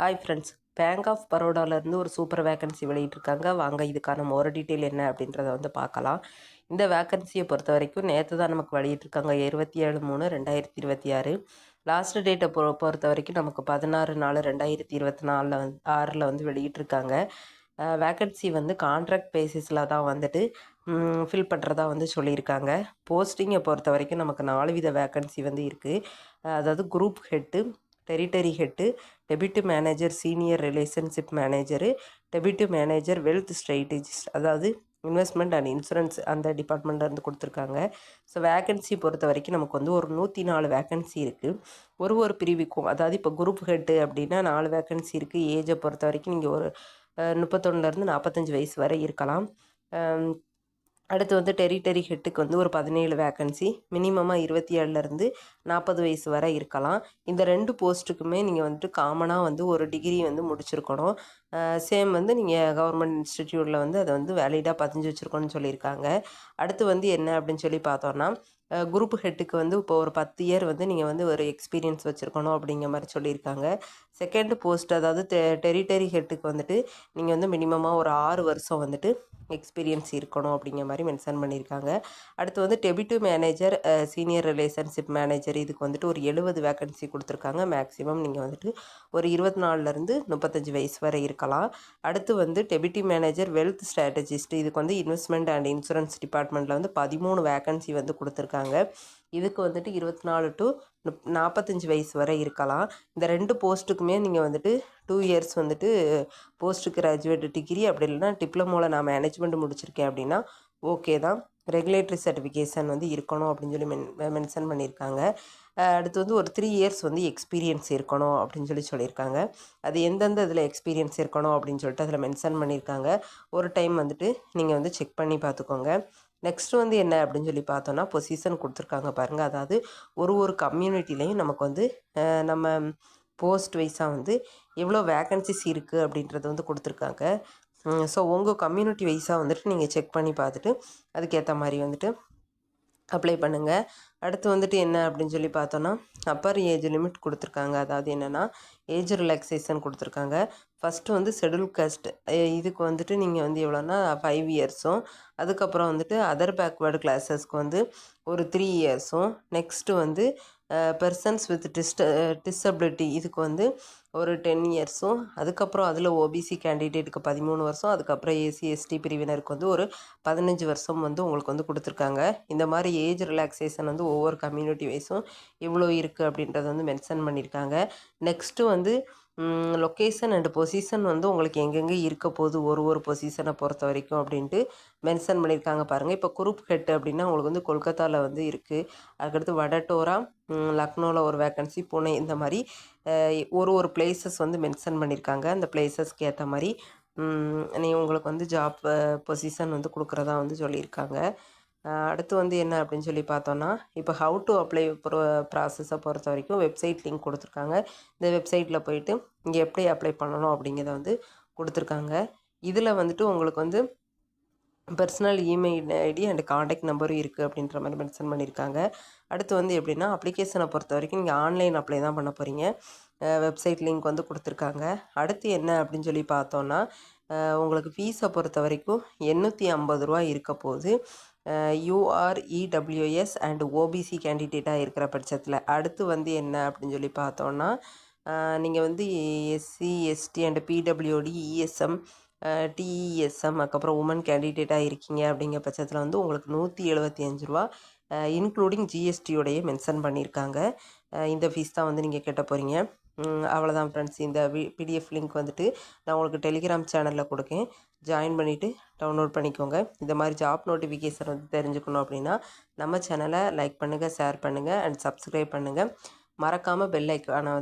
Hi friends, bank of பரோடாலேருந்து ஒரு super vacancy வெளியிட்டிருக்காங்க. வாங்க இதுக்கான மோர் டீட்டெயில் என்ன அப்படின்றத பார்க்கலாம். இந்த வேக்கன்சியை பொறுத்த வரைக்கும் நேற்று தான் நமக்கு வெளியிட்டிருக்காங்க. 27/3/2026. லாஸ்ட் டேட்டை பொறுத்த வரைக்கும் நமக்கு 16/4/2024 வெளியிட்டிருக்காங்க. வேக்கன்சி கான்ட்ராக்ட் பேசிஸில் தான் ஃபில் பண்ணுறதா சொல்லியிருக்காங்க. போஸ்டிங்கை பொறுத்த வரைக்கும் நமக்கு 4 வித வேக்கன்சி இருக்குது. அதாவது group head, territory head, deputy manager senior relationship manager, deputy manager wealth strategist, அதாவது இன்வெஸ்ட்மெண்ட் அண்ட் இன்சூரன்ஸ் அந்த டிபார்ட்மெண்ட்லேருந்து கொடுத்துருக்காங்க. ஸோ வேக்கன்சி பொறுத்த வரைக்கும் நமக்கு ஒரு 104 வேக்கன்சி இருக்குது. ஒரு பிரிவுக்கும், அதாவது இப்போ குரூப் ஹெட்டு அப்படின்னா 4 வேக்கன்சி இருக்குது. ஏஜை பொறுத்த வரைக்கும் நீங்கள் ஒரு 31லேருந்து 45 வயசு வரை இருக்கலாம். அடுத்து டெரிட்டரி ஹெட்டுக்கு ஒரு 17 வேக்கன்சி, மினிமமாக 27லேருந்து 40 வயசு வரை இருக்கலாம். இந்த 2 போஸ்ட்டுக்குமே நீங்கள் காமனாக ஒரு டிகிரி முடிச்சிருக்கணும். சேம் நீங்கள் கவர்மெண்ட் இன்ஸ்டிடியூட்டில் அதை வேலிடாக பதிஞ்சு வச்சுருக்கோன்னு சொல்லியிருக்காங்க. அடுத்து என்ன அப்படின்னு சொல்லி பார்த்தோன்னா, குரூப் ஹெட்டுக்கு இப்போ ஒரு 10 இயர் நீங்கள் ஒரு எக்ஸ்பீரியன்ஸ் வச்சுருக்கணும் அப்படிங்கிற மாதிரி சொல்லியிருக்காங்க. செகண்ட் போஸ்ட், அதாவது டெரிட்டரி ஹெட்டுக்கு நீங்கள் மினிமமாக ஒரு 6 வருஷம் எக்ஸ்பீரியன்ஸ் இருக்கணும் அப்படிங்கிற மாதிரி மென்ஷன் பண்ணியிருக்காங்க. அடுத்து deputy manager senior relationship manager, இதுக்கு ஒரு 70 வேக்கன்சி கொடுத்துருக்காங்க. மேக்ஸிமம் நீங்கள் ஒரு 24லேருந்து 35 வயசு வரை இருக்கலாம். அடுத்து டெபியூட்டி மேனேஜர் வெல்த் ஸ்ட்ராட்டஜிஸ்ட், இதுக்கு இன்வெஸ்ட்மெண்ட் அண்ட் இன்சூரன்ஸ் டிபார்ட்மெண்ட்டில் 13 வேக்கன்சி கொடுத்துருக்காங்க. இதுக்கு 24 to 45 வயசு வரை இருக்கலாம். இந்த 2 போஸ்ட்டுக்குமே நீங்கள் 2 இயர்ஸ் போஸ்ட் கிராஜுவேட் டிகிரி, அப்படி இல்லைன்னா டிப்ளமோவில் நான் மேனேஜ்மெண்ட் முடிச்சிருக்கேன் அப்படின்னா ஓகே தான். ரெகுலேட்டரி சர்டிஃபிகேஷன் இருக்கணும் அப்படின்னு சொல்லி மென்ஷன் பண்ணியிருக்காங்க. அடுத்து ஒரு 3 இயர்ஸ் எக்ஸ்பீரியன்ஸ் இருக்கணும் அப்படின்னு சொல்லியிருக்காங்க. அது எந்தெந்த இதில் எக்ஸ்பீரியன்ஸ் இருக்கணும் அப்படின்னு சொல்லிட்டு அதில் மென்ஷன் பண்ணியிருக்காங்க. ஒரு டைம் நீங்கள் செக் பண்ணி பார்த்துக்கோங்க. நெக்ஸ்ட்டு என்ன அப்படின்னு சொல்லி பார்த்தோன்னா, பொசிஷன் கொடுத்துருக்காங்க பாருங்கள். அதாவது ஒரு கம்யூனிட்டிலையும் நமக்கு நம்ம போஸ்ட் வைஸாக எவ்வளோ வேக்கன்சிஸ் இருக்குது அப்படின்றது கொடுத்துருக்காங்க. ஸோ உங்கள் கம்யூனிட்டி வைஸாக நீங்கள் செக் பண்ணி பார்த்துட்டு அதுக்கேற்ற மாதிரி அப்ளை பண்ணுங்கள். அடுத்து என்ன அப்படின்னு சொல்லி பார்த்தோன்னா, அப்பர் ஏஜ் லிமிட் கொடுத்துருக்காங்க. அதாவது என்னென்னா ஏஜ் ரிலாக்ஸேஷன் கொடுத்துருக்காங்க. ஃபஸ்ட்டு ஷெட்யூல் காஸ்ட், இதுக்கு நீங்கள் எவ்வளோன்னா 5 இயர்ஸும், அதுக்கப்புறம் அதர் பேக்வேர்டு கிளாஸஸ்க்கு ஒரு 3 இயர்ஸும், நெக்ஸ்ட்டு பெர்சன்ஸ் வித் டிசபிலிட்டி, இதுக்கு ஒரு 10 இயர்ஸும், அதுக்கப்புறம் அதில் ஓபிசி கேண்டிடேட்டுக்கு 13 வருஷம், அதுக்கப்புறம் ஏசி எஸ்டி பிரிவினருக்கு ஒரு 15 வருஷம் உங்களுக்கு கொடுத்துருக்காங்க. இந்த மாதிரி ஏஜ் ரிலாக்ஸேஷன் ஒவ்வொரு கம்யூனிட்டி வைஸும் இவ்வளோ இருக்குது அப்படின்றத மென்ஷன் பண்ணியிருக்காங்க. நெக்ஸ்ட்டு லொக்கேஷன் அண்ட் பொசிஷன் உங்களுக்கு எங்கெங்கே இருக்க போகுது ஒரு பொசிஷனை பொறுத்த வரைக்கும் அப்படின்ட்டு மென்ஷன் பண்ணியிருக்காங்க பாருங்கள். இப்போ குரூப் ஹெட் அப்படின்னா உங்களுக்கு கொல்கத்தாவில் இருக்குது. அதுக்கடுத்து வடடோரா, லக்னோவில் ஒரு வேக்கன்சி, புனே, இந்த மாதிரி ஒரு பிளேசஸ் மென்ஷன் பண்ணியிருக்காங்க. அந்த பிளேசஸ்க்கு ஏற்ற மாதிரி உங்களுக்கு ஜாப் பொசிஷன் கொடுக்குறதா சொல்லியிருக்காங்க. அடுத்து என்ன அப்படின்னு சொல்லி பார்த்தோன்னா, இப்போ ஹவு டு அப்ளை ப்ராசஸை பொறுத்த வரைக்கும் வெப்சைட் லிங்க் கொடுத்துருக்காங்க. இந்த வெப்சைட்டில் போயிட்டு இங்கே எப்படி அப்ளை பண்ணணும் அப்படிங்கிறத கொடுத்துருக்காங்க. இதில் உங்களுக்கு personal email ID and contact நம்பரும் இருக்குது அப்படின்ற மாதிரி மென்ஷன் பண்ணியிருக்காங்க. அடுத்து எப்படின்னா, அப்ளிகேஷனை பொறுத்த வரைக்கும் நீங்கள் ஆன்லைன் அப்ளை தான் பண்ண போகிறீங்க. வெப்சைட் லிங்க் கொடுத்துருக்காங்க. அடுத்து என்ன அப்படின்னு சொல்லி பார்த்தோன்னா, உங்களுக்கு ஃபீஸை பொறுத்த வரைக்கும் 850 ரூபா இருக்க போகுது. UREWS அண்ட் ஓபிசி கேண்டிடேட்டாக இருக்கிற பட்சத்தில். அடுத்து என்ன அப்படின்னு சொல்லி பார்த்தோன்னா, நீங்கள் SC ST and PWD, ESM, DESM, அதுக்கப்புறம் உமன் கேண்டிடேட்டாக இருக்கீங்க அப்படிங்கிற பட்சத்தில் உங்களுக்கு 175 ரூபா இன்க்ளூடிங் ஜிஎஸ்டியோடைய மென்ஷன் பண்ணியிருக்காங்க. இந்த ஃபீஸ் தான் நீங்கள் கட்ட போகிறீங்க. அவ்வளோதான் ஃப்ரெண்ட்ஸ். இந்த பிடிஎஃப் லிங்க் நான் உங்களுக்கு டெலிகிராம் சேனலில் கொடுக்கேன். ஜாயின் பண்ணிவிட்டு டவுன்லோட் பண்ணிக்கோங்க. இந்த மாதிரி ஜாப் நோட்டிஃபிகேஷன் தெரிஞ்சுக்கணும் அப்படின்னா நம்ம சேனலை லைக் பண்ணுங்கள், ஷேர் பண்ணுங்கள் அண்ட் சப்ஸ்கிரைப் பண்ணுங்கள். மறக்காமல் பெல் ஐக்கானை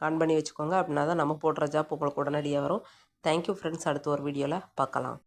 ஆன் பண்ணி வச்சுக்கோங்க. அப்படின்னா தான் நம்ம போடுற ஜாப் உங்களுக்கு உடனடியாக வரும். Thank you friends. அடுத்த ஒரு வீடியோவில் பார்க்கலாம்.